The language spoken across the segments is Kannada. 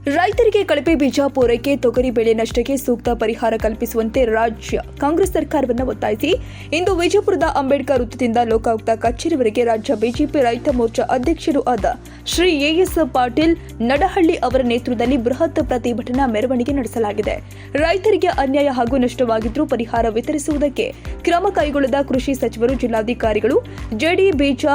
ರೈತರಿಗೆ ಕಳಪೆ ಬೀಜ ಪೂರೈಕೆ, ತೊಗರಿ ಬೆಳೆ ನಷ್ಟಕ್ಕೆ ಸೂಕ್ತ ಪರಿಹಾರ ಕಲ್ಪಿಸುವಂತೆ ರಾಜ್ಯ ಕಾಂಗ್ರೆಸ್ ಸರ್ಕಾರವನ್ನು ಒತ್ತಾಯಿಸಿ ಇಂದು ವಿಜಯಪುರದ ಅಂಬೇಡ್ಕರ್ ವೃತ್ತದಿಂದ ಲೋಕಾಯುಕ್ತ ಕಚೇರಿವರೆಗೆ ರಾಜ್ಯ ಬಿಜೆಪಿ ರೈತ ಮೋರ್ಚಾ ಅಧ್ಯಕ್ಷರೂ ಆದ ಶ್ರೀ ಎಎಸ್ ಪಾಟೀಲ್ ನಡಹಳ್ಳಿ ಅವರ ನೇತೃತ್ವದಲ್ಲಿ ಬೃಹತ್ ಪ್ರತಿಭಟನಾ ಮೆರವಣಿಗೆ ನಡೆಸಲಾಗಿದೆ. ರೈತರಿಗೆ ಅನ್ಯಾಯ ಹಾಗೂ ನಷ್ಟವಾಗಿದ್ದರೂ ಪರಿಹಾರ ವಿತರಿಸುವುದಕ್ಕೆ ಕ್ರಮ ಕೈಗೊಳ್ಳದ ಕೃಷಿ ಸಚಿವರು, ಜಿಲ್ಲಾಧಿಕಾರಿಗಳು, ಜೆಡಿ ಬೀಜ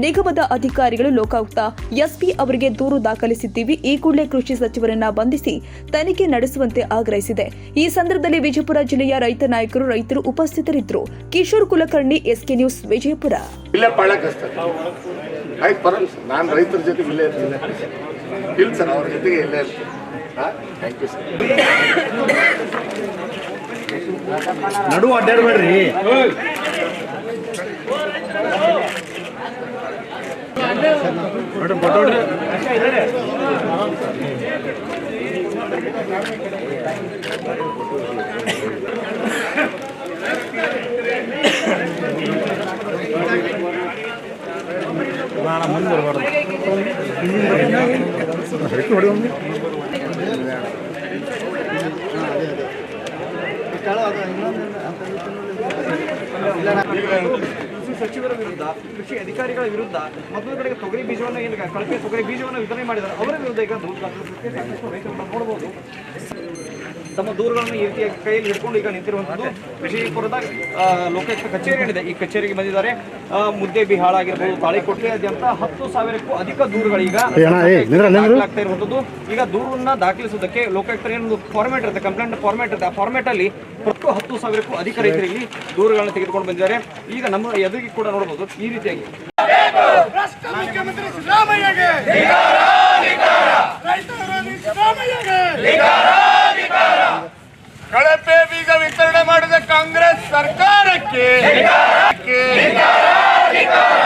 ನಿಗಮದ ಅಧಿಕಾರಿಗಳು ಲೋಕಾಯುಕ್ತ ಎಸ್ಪಿ ಅವರಿಗೆ ದೂರು ದಾಖಲಿಸಿದ್ದೀವಿ. ಈ ಕೂಡಲೇ ಕೃಷಿ ಸಚಿವರನ್ನ ಬಂಧಿಸಿ ತನಿಖೆ ನಡೆಸುವಂತೆ ಆಗ್ರಹಿಸಿದೆ. ಈ ಸಂದರ್ಭದಲ್ಲಿ ವಿಜಯಪುರ ಜಿಲ್ಲೆಯ ರೈತ ನಾಯಕರು, ರೈತರು ಉಪಸ್ಥಿತರಿದ್ದರು. Kishore Kulkarni, SK news, Vijayapura. ನಾನು ರೈತರ ಜೊತೆಗೆ ಇಲ್ಲೇ ಇರ್ತೀನಿ. ಇಲ್ಲ ಸರ್, ಅವ್ರ ಜೊತೆಗೆ ಇಲ್ಲೇ ಇರ್ತೀನಿ. ನಡು ಅಡ್ಡಾಡ್ಬೇಡ್ರಿ. ಮುಂದೆ ಸಚಿವರ ವಿರುದ್ಧ, ಕೃಷಿ ಅಧಿಕಾರಿಗಳ ವಿರುದ್ಧ, ಮತ್ತೊಂದು ಕಡೆಗೆ ತೊಗರಿ ಬೀಜವನ್ನು ಕಳಪೆ ತೊಗರಿ ಬೀಜವನ್ನು ವಿತರಣೆ ಮಾಡಿದ್ದಾರೆ. ಅವರ ವಿರುದ್ಧ ಈಗ ದೂರು ದಾಖಲಿಸಲಿಕ್ಕೆ ಸಾಕಷ್ಟು ರೈತರನ್ನು ನೋಡಬಹುದು. ತಮ್ಮ ದೂರುಗಳನ್ನು ಈ ರೀತಿಯಾಗಿ ಕೈಯಲ್ಲಿ ಹಿಡ್ಕೊಂಡು ಈಗ ನಿಂತಿರುವಂಥದ್ದು ವಿಜಯಪುರದ ಲೋಕಾಯುಕ್ತ ಕಚೇರಿ ಏನಿದೆ, ಈ ಕಚೇರಿಗೆ ಬಂದಿದ್ದಾರೆ. ಮುದ್ದೇಬಿಹಾಳ ಆಗಿರ್ಬೋದು, ತಾಳಿಕೋಟೆಯಾದ್ಯಂತ 10,000ಕ್ಕೂ ಅಧಿಕ ದೂರುಗಳೀಗ ದಾಖಲಾಗ್ತಾ ಇರುವಂಥದ್ದು. ಈಗ ದೂರನ್ನ ದಾಖಲಿಸುವುದಕ್ಕೆ ಲೋಕಾಯುಕ್ತರ ಏನೊಂದು ಫಾರ್ಮ್ಯಾಟ್ ಇರುತ್ತೆ, ಕಂಪ್ಲೇಂಟ್ ಫಾರ್ಮ್ಯಾಟ್ ಇರುತ್ತೆ. ಆ ಫಾರ್ಮ್ಯಾಟ್ ಅಲ್ಲಿ 10,000ಕ್ಕೂ ಅಧಿಕ ರೈತರಿಗೆ ದೂರುಗಳನ್ನು ತೆಗೆದುಕೊಂಡು ಬಂದಿದ್ದಾರೆ. ಈಗ ನಮ್ಮ ಎದುರಿಗೆ ಕೂಡ ನೋಡಬಹುದು ಈ ರೀತಿಯಾಗಿ ಕಳಪೆ ಬೀಜ ವಿತರಣೆ ಮಾಡಿದ ಕಾಂಗ್ರೆಸ್ ಸರ್ಕಾರಕ್ಕೆ,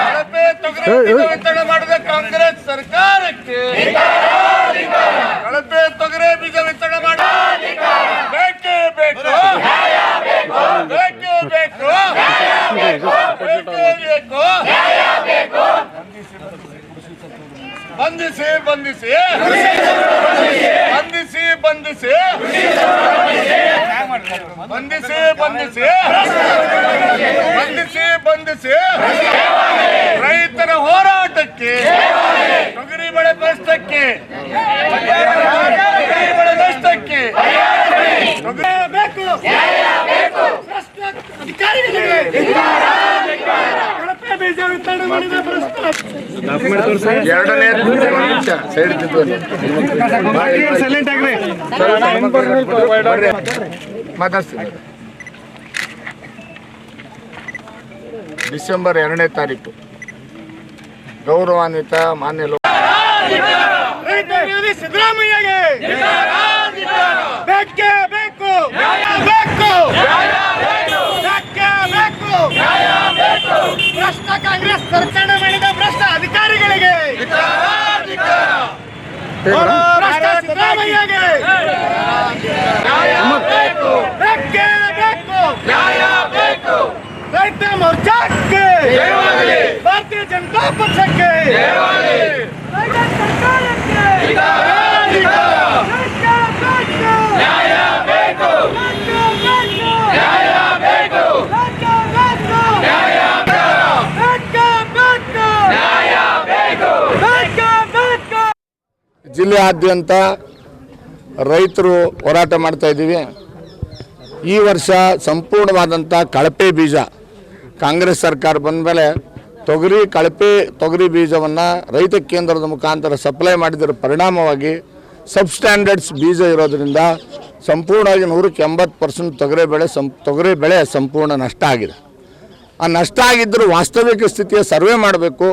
ಕಳಪೆ ತೊಗರಿ ಬೀಜ ವಿತರಣೆ ಮಾಡಿದ ಕಾಂಗ್ರೆಸ್ ಸರ್ಕಾರಕ್ಕೆ, ಕಳಪೆ ತೊಗರಿ ಬೀಜ ವಿತರಣೆ ಮಾಡಿ ಬೇಕೇ ಬೇಕು, ಬೇಕೇ ಬೇಕು, ಬಂಧಿಸಿ ಬಂಧಿಸಿ ಬಂಧಿಸಿ ಬಂಧಿಸಿ ಬಂಧಿಸಿ ಬಂಧಿಸಿ ಬಂಧಿಸಿ ಬಂಧಿಸಿ ರೈತರ ಹೋರಾಟಕ್ಕೆ, ತೊಗರಿ ಬೆಳೆ ನಷ್ಟಕ್ಕೆ, ತೊಗರಿ ಬೆಳೆ ನಷ್ಟಕ್ಕೆ ಬೇಕು, ಕಳಪೆ ಬೀಜ ವಿತರಣೆ ಮಾಡಿದ ಎರಡನೇ ಡಿಸೆಂಬರ್ 2ನೇ ತಾರೀಕು ಗೌರವಾನ್ವಿತ ಮಾನ್ಯ ಸಿದ್ದರಾಮಯ್ಯಗೆ ಬೇಕೇ ಬೇಕು, ಭ್ರಷ್ಟ ಕಾಂಗ್ರೆಸ್ ಸರ್ಕಾರ ಮಾಡಿದ ಭ್ರಷ್ಟ ಅಧಿಕಾರಿಗಳಿಗೆ, ಭ್ರಷ್ಟ ಸಿದ್ದರಾಮಯ್ಯಗೆ ಬೇಕೇ ಬೇಕು, ರೈತ ಮೋರ್ಚಾಕ್ಕೆ, ಭಾರತೀಯ ಜನತಾ ಪಕ್ಷಕ್ಕೆ, ಜಿಲ್ಲೆಯಾದ್ಯಂತ ರೈತರು ಹೋರಾಟ ಮಾಡ್ತಾ ಇದ್ದೀವಿ. ಈ ವರ್ಷ ಸಂಪೂರ್ಣವಾದಂಥ ಕಳಪೆ ಬೀಜ ಕಾಂಗ್ರೆಸ್ ಸರ್ಕಾರ ಬಂದ ಮೇಲೆ ಕಳಪೆ ತೊಗರಿ ಬೀಜವನ್ನು ರೈತ ಕೇಂದ್ರದ ಮುಖಾಂತರ ಸಪ್ಲೈ ಮಾಡಿದರ ಪರಿಣಾಮವಾಗಿ ಸಬ್ಸ್ಟ್ಯಾಂಡರ್ಡ್ಸ್ ಬೀಜ ಇರೋದರಿಂದ ಸಂಪೂರ್ಣವಾಗಿ 100% ತೊಗರಿ ಬೆಳೆ ಸಂಪೂರ್ಣ ನಷ್ಟ ಆಗಿದೆ. ಆ ನಷ್ಟ ಆಗಿದ್ದರೂ ವಾಸ್ತವಿಕ ಸ್ಥಿತಿಯ ಸರ್ವೆ ಮಾಡಬೇಕು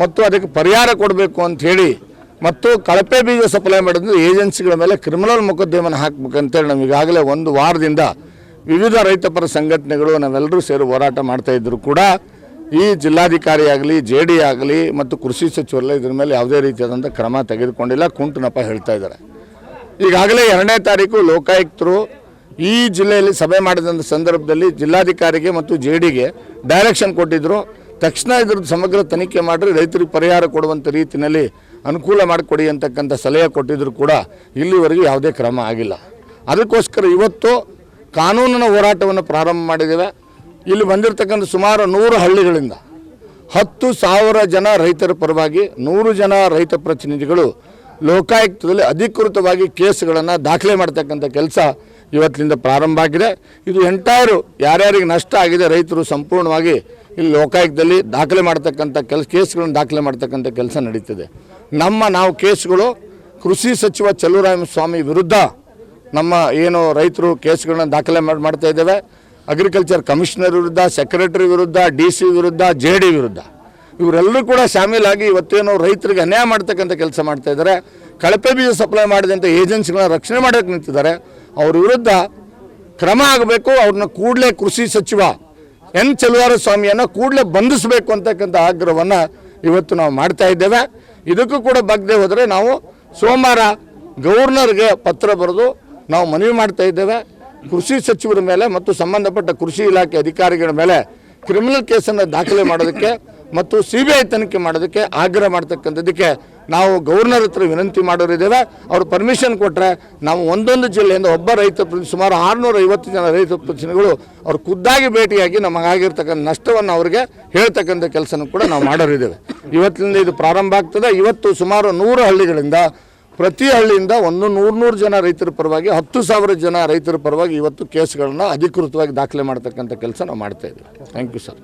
ಮತ್ತು ಅದಕ್ಕೆ ಪರಿಹಾರ ಕೊಡಬೇಕು ಅಂಥೇಳಿ, ಮತ್ತು ಕಳಪೆ ಬೀಜ ಸಪ್ಲೈ ಮಾಡಿದ್ರೆ ಏಜೆನ್ಸಿಗಳ ಮೇಲೆ ಕ್ರಿಮಿನಲ್ ಮೊಕದ್ದಮೆಯನ್ನು ಹಾಕಬೇಕಂತೇಳಿ ನಾವು ಈಗಾಗಲೇ 1 ವಾರದಿಂದ ವಿವಿಧ ರೈತಪರ ಸಂಘಟನೆಗಳು ನಾವೆಲ್ಲರೂ ಸೇರಿ ಹೋರಾಟ ಮಾಡ್ತಾಯಿದ್ರು ಕೂಡ ಈ ಜಿಲ್ಲಾಧಿಕಾರಿ ಆಗಲಿ, ಜೆಡಿ ಆಗಲಿ ಮತ್ತು ಕೃಷಿ ಸಚಿವರೆಲ್ಲ ಇದ್ರ ಮೇಲೆ ಯಾವುದೇ ರೀತಿಯಾದಂಥ ಕ್ರಮ ತೆಗೆದುಕೊಂಡಿಲ್ಲ, ಕುಂಟುನಪ್ಪ ಹೇಳ್ತಾ ಇದ್ದಾರೆ. ಈಗಾಗಲೇ 2ನೇ ತಾರೀಕು ಲೋಕಾಯುಕ್ತರು ಈ ಜಿಲ್ಲೆಯಲ್ಲಿ ಸಭೆ ಮಾಡಿದಂಥ ಸಂದರ್ಭದಲ್ಲಿ ಜಿಲ್ಲಾಧಿಕಾರಿಗೆ ಮತ್ತು ಜೆಡಿಗೆ ಡೈರೆಕ್ಷನ್ ಕೊಟ್ಟಿದ್ದರು. ತಕ್ಷಣ ಇದ್ರದ್ದು ಸಮಗ್ರ ತನಿಖೆ ಮಾಡಿ ರೈತರಿಗೆ ಪರಿಹಾರ ಕೊಡುವಂಥ ರೀತಿಯಲ್ಲಿ ಅನುಕೂಲ ಮಾಡಿಕೊಡಿ ಅಂತಕ್ಕಂಥ ಸಲಹೆ ಕೊಟ್ಟಿದ್ರು ಕೂಡ ಇಲ್ಲಿವರೆಗೂ ಯಾವುದೇ ಕ್ರಮ ಆಗಿಲ್ಲ. ಅದಕ್ಕೋಸ್ಕರ ಇವತ್ತು ಕಾನೂನಿನ ಹೋರಾಟವನ್ನು ಪ್ರಾರಂಭ ಮಾಡಿದ್ದೇವೆ. ಇಲ್ಲಿ ಬಂದಿರತಕ್ಕಂಥ ಸುಮಾರು 100 ಹಳ್ಳಿಗಳಿಂದ 10,000 ಜನ ರೈತರ ಪರವಾಗಿ 100 ಜನ ರೈತ ಪ್ರತಿನಿಧಿಗಳು ಲೋಕಾಯುಕ್ತದಲ್ಲಿ ಅಧಿಕೃತವಾಗಿ ಕೇಸ್ಗಳನ್ನು ದಾಖಲೆ ಮಾಡ್ತಕ್ಕಂಥ ಕೆಲಸ ಇವತ್ತಿನಿಂದ ಪ್ರಾರಂಭ ಆಗಿದೆ. ಇದು ಎಂಟೈರು ಯಾರ್ಯಾರಿಗೆ ನಷ್ಟ ಆಗಿದೆ ರೈತರು ಸಂಪೂರ್ಣವಾಗಿ ಇಲ್ಲಿ ಲೋಕಾಯುಕ್ತದಲ್ಲಿ ದಾಖಲೆ ಮಾಡ್ತಕ್ಕಂಥ ಕೇಸ್ಗಳನ್ನು ದಾಖಲೆ ಮಾಡ್ತಕ್ಕಂಥ ಕೆಲಸ ನಡೀತಿದೆ. ನಾವು ಕೇಸ್ಗಳು ಕೃಷಿ ಸಚಿವ ಚಲುವರಾಯಸ್ವಾಮಿ ವಿರುದ್ಧ ನಮ್ಮ ಏನು ರೈತರು ಕೇಸ್ಗಳನ್ನ ದಾಖಲೆ ಮಾಡ್ತಾ ಇದ್ದೇವೆ. ಅಗ್ರಿಕಲ್ಚರ್ ಕಮಿಷನರ್ ವಿರುದ್ಧ, ಸೆಕ್ರೆಟರಿ ವಿರುದ್ಧ, DC ವಿರುದ್ಧ, JD ವಿರುದ್ಧ ಇವರೆಲ್ಲರೂ ಕೂಡ ಶಾಮೀಲಾಗಿ ಇವತ್ತೇನು ರೈತರಿಗೆ ಅನ್ಯಾಯ ಮಾಡ್ತಕ್ಕಂಥ ಕೆಲಸ ಮಾಡ್ತಾ ಇದ್ದಾರೆ. ಕಳಪೆ ಬೀಜ ಸಪ್ಲೈ ಮಾಡಿದಂಥ ಏಜೆನ್ಸಿಗಳನ್ನ ರಕ್ಷಣೆ ಮಾಡೋಕ್ಕೆ ನಿಂತಿದ್ದಾರೆ. ಅವ್ರ ವಿರುದ್ಧ ಕ್ರಮ ಆಗಬೇಕು. ಅವ್ರನ್ನ ಕೂಡಲೇ ಕೃಷಿ ಸಚಿವ N. ಚಲುವರಾಯಸ್ವಾಮಿಯನ್ನು ಕೂಡಲೇ ಬಂಧಿಸಬೇಕು ಅಂತಕ್ಕಂಥ ಆಗ್ರಹವನ್ನು ಇವತ್ತು ನಾವು ಮಾಡ್ತಾ ಇದ್ದೇವೆ. ಇದಕ್ಕೂ ಕೂಡ ಬಗ್ಗದೆ ಹೋದರೆ ನಾವು ಸೋಮವಾರ ಗವರ್ನರ್ಗೆ ಪತ್ರ ಬರೆದು ನಾವು ಮನವಿ ಮಾಡ್ತಾ ಇದ್ದೇವೆ. ಕೃಷಿ ಸಚಿವರ ಮೇಲೆ ಮತ್ತು ಸಂಬಂಧಪಟ್ಟ ಕೃಷಿ ಇಲಾಖೆ ಅಧಿಕಾರಿಗಳ ಮೇಲೆ ಕ್ರಿಮಿನಲ್ ಕೇಸನ್ನು ದಾಖಲೆ ಮಾಡೋದಕ್ಕೆ ಮತ್ತು CBI ತನಿಖೆ ಮಾಡೋದಕ್ಕೆ ಆಗ್ರಹ ಮಾಡ್ತಕ್ಕಂಥದ್ದಕ್ಕೆ ನಾವು ಗವರ್ನರ್ ಹತ್ರ ವಿನಂತಿ ಮಾಡೋರಿದ್ದೇವೆ. ಅವರು ಪರ್ಮಿಷನ್ ಕೊಟ್ಟರೆ ನಾವು ಒಂದೊಂದು ಜಿಲ್ಲೆಯಿಂದ ಒಬ್ಬ ರೈತ ಸುಮಾರು 650 ಜನ ರೈತ ಪ್ರತಿನಿಧಿಗಳು ಅವ್ರು ಖುದ್ದಾಗಿ ಭೇಟಿಯಾಗಿ ನಮಗಾಗಿರ್ತಕ್ಕಂಥ ನಷ್ಟವನ್ನು ಅವರಿಗೆ ಹೇಳ್ತಕ್ಕಂಥ ಕೆಲಸನೂ ಕೂಡ ನಾವು ಮಾಡೋರಿದ್ದೇವೆ. ಇವತ್ತಿನಿಂದ ಇದು ಪ್ರಾರಂಭ ಆಗ್ತದೆ. ಇವತ್ತು ಸುಮಾರು 100 ಹಳ್ಳಿಗಳಿಂದ ಪ್ರತಿ ಹಳ್ಳಿಯಿಂದ 100 ಜನ ರೈತರ ಪರವಾಗಿ 10,000 ಜನ ರೈತರ ಪರವಾಗಿ ಇವತ್ತು ಕೇಸ್ಗಳನ್ನು ಅಧಿಕೃತವಾಗಿ ದಾಖಲೆ ಮಾಡ್ತಕ್ಕಂಥ ಕೆಲಸ ನಾವು ಮಾಡ್ತಾ ಇದ್ದೀವಿ. Thank you sir.